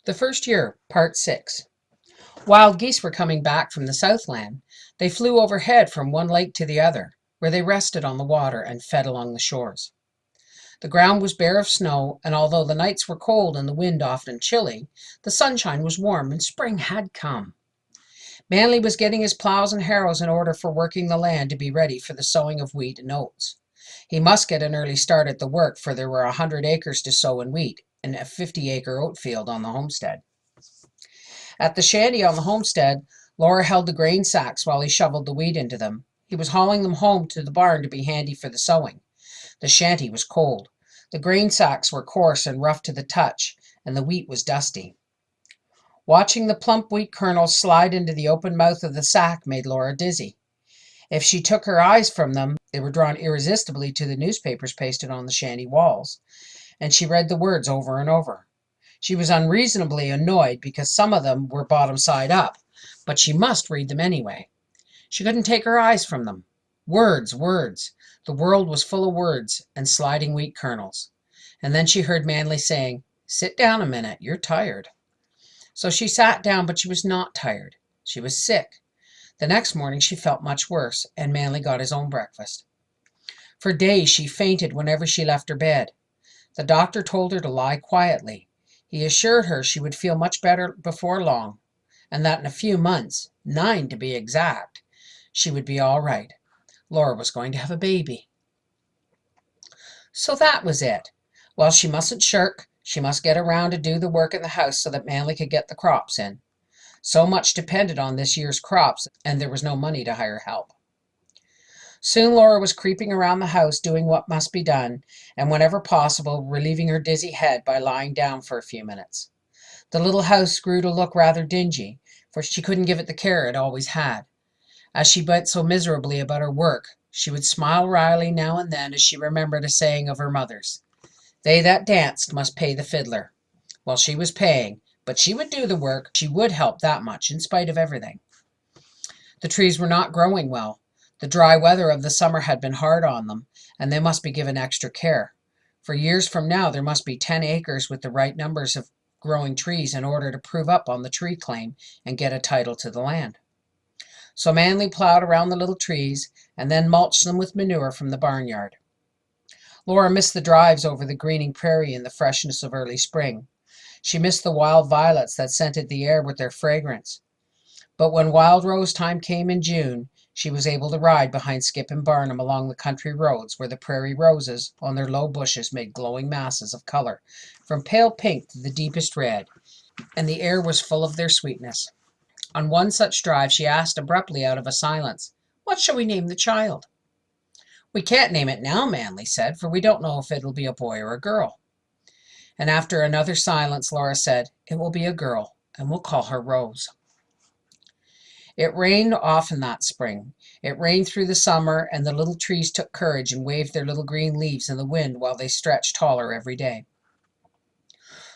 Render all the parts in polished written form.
The First Year, Part 6. Wild geese were coming back from the Southland. They flew overhead from one lake to the other, where they rested on the water and fed along the shores. The ground was bare of snow, and although the nights were cold and the wind often chilly, the sunshine was warm and spring had come. Manly was getting his plows and harrows in order for working the land to be ready for the sowing of wheat and oats. He must get an early start at the work, for there were 100 acres to sow in wheat and a 50-acre oat field on the homestead. At the shanty on the homestead, Laura held the grain sacks while he shoveled the wheat into them. He was hauling them home to the barn to be handy for the sowing. The shanty was cold. The grain sacks were coarse and rough to the touch, and the wheat was dusty. Watching the plump wheat kernels slide into the open mouth of the sack made Laura dizzy. If she took her eyes from them, they were drawn irresistibly to the newspapers pasted on the shanty walls, and she read the words over and over. She was unreasonably annoyed because some of them were bottom side up, but she must read them anyway. She couldn't take her eyes from them. Words, words. The world was full of words and sliding wheat kernels. And then she heard Manly saying, "Sit down a minute, you're tired." So she sat down, but she was not tired. She was sick. The next morning she felt much worse, and Manly got his own breakfast. For days she fainted whenever she left her bed. The doctor told her to lie quietly. He assured her she would feel much better before long, and that in a few months, 9 to be exact, she would be all right. Laura was going to have a baby. So that was it. Well, she mustn't shirk. She must get around to do the work in the house so that Manly could get the crops in. So much depended on this year's crops, and there was no money to hire help. Soon Laura was creeping around the house doing what must be done, and whenever possible relieving her dizzy head by lying down for a few minutes. The little house grew to look rather dingy, for she couldn't give it the care it always had. As she bent so miserably about her work, she would smile wryly now and then as she remembered a saying of her mother's. "They that danced must pay the fiddler." Well, she was paying, but she would do the work. She would help that much, in spite of everything. The trees were not growing well. The dry weather of the summer had been hard on them, and they must be given extra care. For years from now there must be 10 acres with the right numbers of growing trees in order to prove up on the tree claim and get a title to the land. So Manly plowed around the little trees and then mulched them with manure from the barnyard. Laura missed the drives over the greening prairie in the freshness of early spring. She missed the wild violets that scented the air with their fragrance. But when wild rose time came in June, she was able to ride behind Skip and Barnum along the country roads where the prairie roses on their low bushes made glowing masses of color, from pale pink to the deepest red, and the air was full of their sweetness. On one such drive she asked abruptly out of a silence, "What shall we name the child?" "We can't name it now," Manly said, "for we don't know if it'll be a boy or a girl." And after another silence Laura said, "It will be a girl, and we'll call her Rose." It rained often that spring. It rained through the summer, and the little trees took courage and waved their little green leaves in the wind while they stretched taller every day.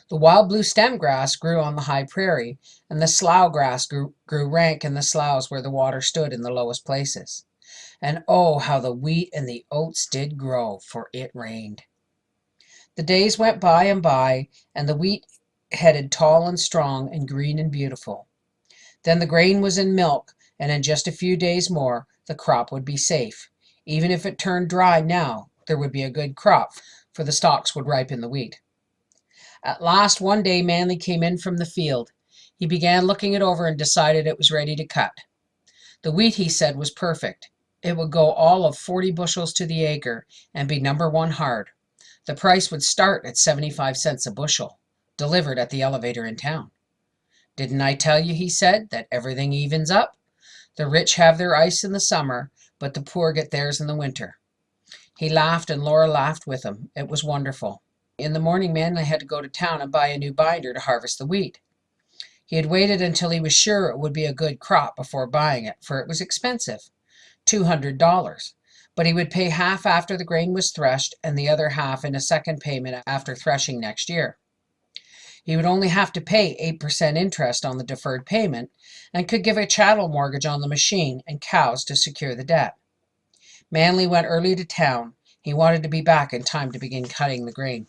The wild blue stem grass grew on the high prairie, and the slough grass grew rank in the sloughs where the water stood in the lowest places. And oh, how the wheat and the oats did grow, for it rained. The days went by and by, and the wheat headed tall and strong and green and beautiful. Then the grain was in milk, and in just a few days more the crop would be safe. Even if it turned dry now, there would be a good crop, for the stalks would ripen the wheat. At last one day Manly came in from the field. He began looking it over and decided it was ready to cut. The wheat, he said, was perfect. It would go all of 40 bushels to the acre and be number 1 hard. The price would start at 75 cents a bushel, delivered at the elevator in town. "Didn't I tell you," he said, "that everything evens up? The rich have their ice in the summer, but the poor get theirs in the winter." He laughed, and Laura laughed with him. It was wonderful. In the morning Manly had to go to town and buy a new binder to harvest the wheat. He had waited until he was sure it would be a good crop before buying it, for it was expensive, $200, but he would pay half after the grain was threshed and the other half in a second payment after threshing next year. He would only have to pay 8% interest on the deferred payment and could give a chattel mortgage on the machine and cows to secure the debt. Manly went early to town. He wanted to be back in time to begin cutting the grain.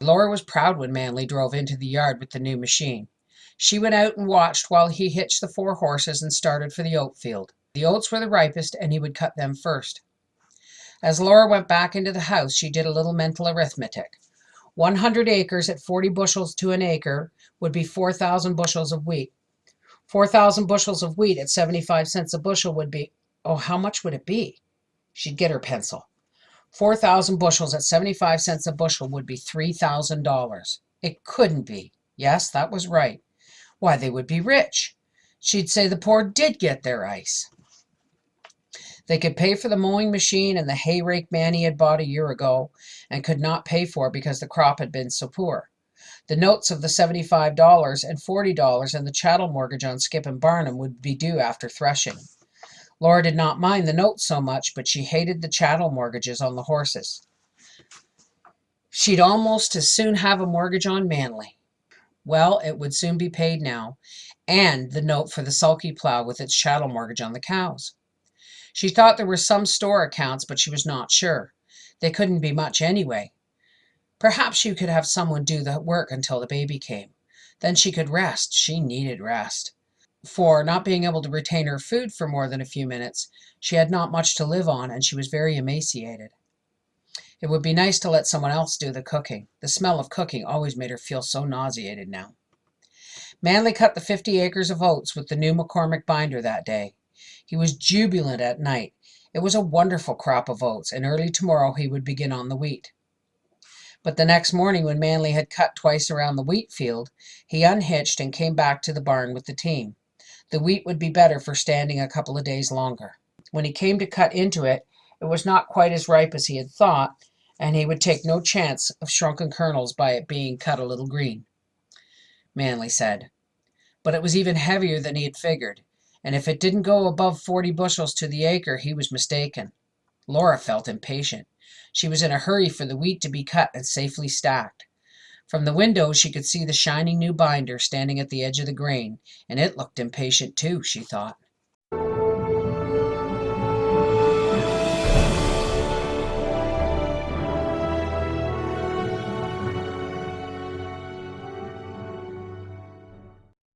Laura was proud when Manly drove into the yard with the new machine. She went out and watched while he hitched the 4 horses and started for the oat field. The oats were the ripest, and he would cut them first. As Laura went back into the house, she did a little mental arithmetic. 100 acres at 40 bushels to an acre would be 4,000 bushels of wheat. 4,000 bushels of wheat at 75 cents a bushel would be, oh, how much would it be? She'd get her pencil. 4,000 bushels at 75 cents a bushel would be $3,000. It couldn't be. Yes, that was right. Why, they would be rich. She'd say the poor did get their ice. They could pay for the mowing machine and the hay rake Manny had bought a year ago and could not pay for because the crop had been so poor. The notes of the $75 and $40 and the chattel mortgage on Skip and Barnum would be due after threshing. Laura did not mind the notes so much, but she hated the chattel mortgages on the horses. She'd almost as soon have a mortgage on Manly. Well, it would soon be paid now, and the note for the sulky plow with its chattel mortgage on the cows. She thought there were some store accounts, but she was not sure. They couldn't be much anyway. Perhaps she could have someone do the work until the baby came. Then she could rest. She needed rest. For, not being able to retain her food for more than a few minutes, she had not much to live on, and she was very emaciated. It would be nice to let someone else do the cooking. The smell of cooking always made her feel so nauseated now. Manly cut the 50 acres of oats with the new McCormick binder that day. He was jubilant at night. It was a wonderful crop of oats, and early tomorrow he would begin on the wheat. But the next morning, when Manly had cut twice around the wheat field, he unhitched and came back to the barn with the team. The wheat would be better for standing a couple of days longer. When he came to cut into it, it was not quite as ripe as he had thought, and he would take no chance of shrunken kernels by it being cut a little green, Manly said. But it was even heavier than he had figured, and if it didn't go above 40 bushels to the acre, he was mistaken. Laura felt impatient. She was in a hurry for the wheat to be cut and safely stacked. From the window she could see the shining new binder standing at the edge of the grain, and it looked impatient too, she thought.